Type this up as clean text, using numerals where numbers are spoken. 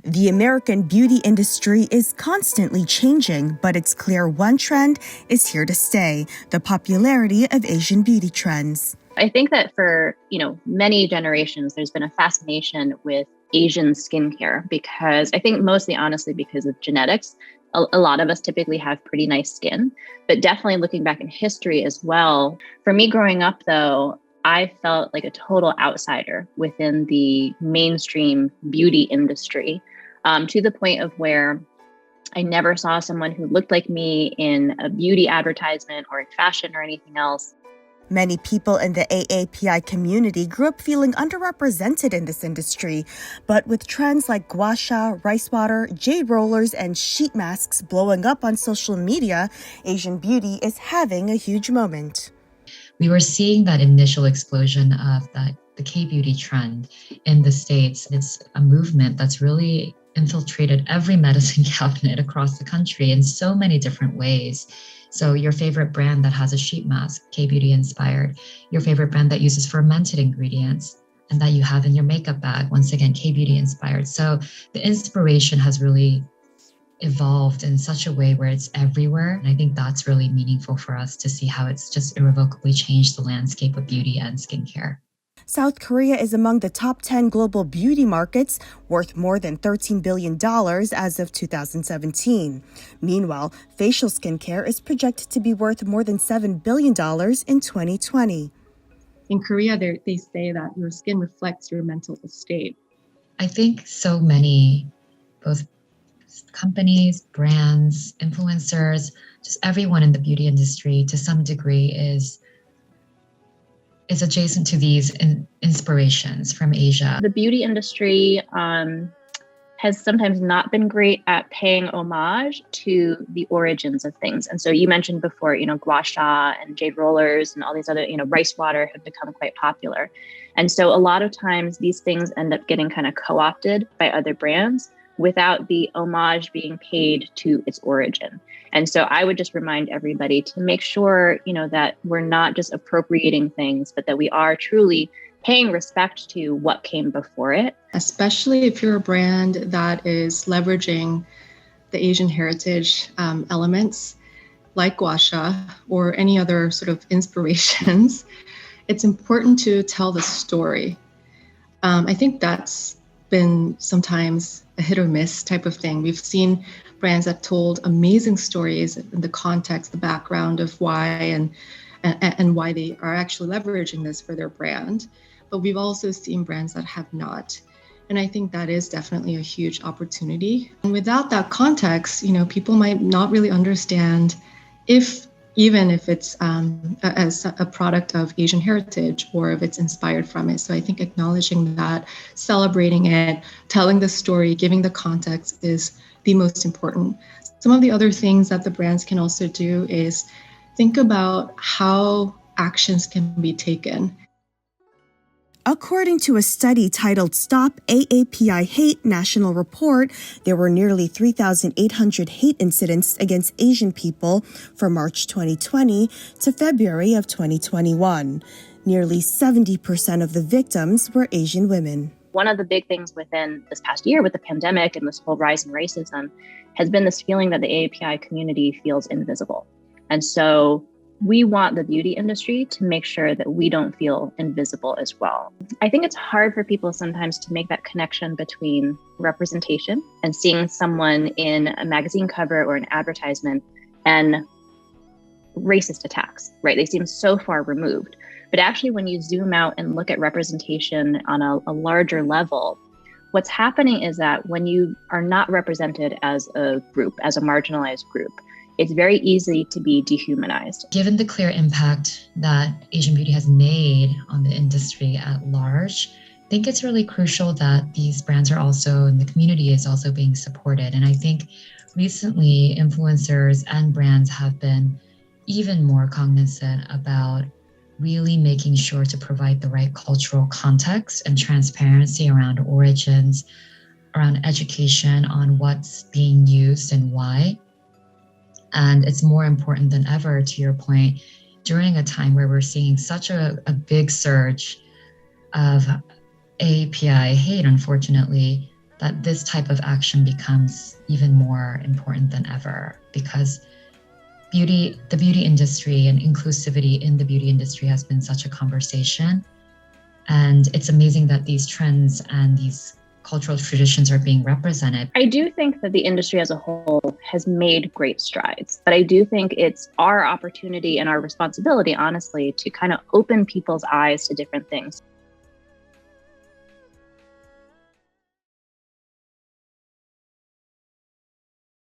The American beauty industry is constantly changing, but it's clear one trend is here to stay: the popularity of Asian beauty trends. I think that for, many generations, there's been a fascination with Asian skincare because I think mostly honestly because of genetics. A lot of us typically have pretty nice skin, but definitely looking back in history as well. For me growing up though, I felt like a total outsider within the mainstream beauty industry, to the point of where I never saw someone who looked like me in a beauty advertisement or in fashion or anything else. Many people in the AAPI community grew up feeling underrepresented in this industry, but with trends like gua sha, rice water, jade rollers, and sheet masks blowing up on social media, Asian beauty is having a huge moment. We were seeing that initial explosion of the K-beauty trend in the States. It's a movement that's really infiltrated every medicine cabinet across the country in so many different ways. So your favorite brand that has a sheet mask, K-beauty inspired, your favorite brand that uses fermented ingredients and that you have in your makeup bag, once again, K-beauty inspired. So the inspiration has really evolved in such a way where it's everywhere. And I think that's really meaningful for us to see how it's just irrevocably changed the landscape of beauty and skincare. South Korea is among the top 10 global beauty markets, worth more than $13 billion as of 2017. Meanwhile, facial skincare is projected to be worth more than $7 billion in 2020. In Korea, they say that your skin reflects your mental state. I think so many, both companies, brands, influencers, just everyone in the beauty industry to some degree is adjacent to these inspirations from Asia. The beauty industry has sometimes not been great at paying homage to the origins of things. And so you mentioned before, gua sha and jade rollers and all these other, rice water have become quite popular. And so a lot of times these things end up getting kind of co-opted by other brands without the homage being paid to its origin. And so I would just remind everybody to make sure, that we're not just appropriating things, but that we are truly paying respect to what came before it. Especially if you're a brand that is leveraging the Asian heritage elements like gua sha or any other sort of inspirations, it's important to tell the story. I think that's been sometimes a hit or miss type of thing. We've seen brands that told amazing stories in the context, the background of why and why they are actually leveraging this for their brand. But we've also seen brands that have not. And I think that is definitely a huge opportunity. And without that context, people might not really understand even if it's as a product of Asian heritage or if it's inspired from it. So I think acknowledging that, celebrating it, telling the story, giving the context is the most important. Some of the other things that the brands can also do is think about how actions can be taken. According to a study titled Stop AAPI Hate National Report, there were nearly 3,800 hate incidents against Asian people from March 2020 to February of 2021. Nearly 70% of the victims were Asian women. One of the big things within this past year with the pandemic and this whole rise in racism has been this feeling that the AAPI community feels invisible. And so we want the beauty industry to make sure that we don't feel invisible as well. I think it's hard for people sometimes to make that connection between representation and seeing someone in a magazine cover or an advertisement and racist attacks, right? They seem so far removed. But actually, when you zoom out and look at representation on a larger level, what's happening is that when you are not represented as a group, as a marginalized group, it's very easy to be dehumanized. Given the clear impact that Asian beauty has made on the industry at large, I think it's really crucial that these brands are also, and the community is also being supported. And I think recently influencers and brands have been even more cognizant about really making sure to provide the right cultural context and transparency around origins, around education on what's being used and why. And it's more important than ever, to your point, during a time where we're seeing such a big surge of AAPI hate, unfortunately, that this type of action becomes even more important than ever, because the beauty industry and inclusivity in the beauty industry has been such a conversation. And it's amazing that these trends and these cultural traditions are being represented. I do think that the industry as a whole has made great strides, but I do think it's our opportunity and our responsibility, honestly, to kind of open people's eyes to different things.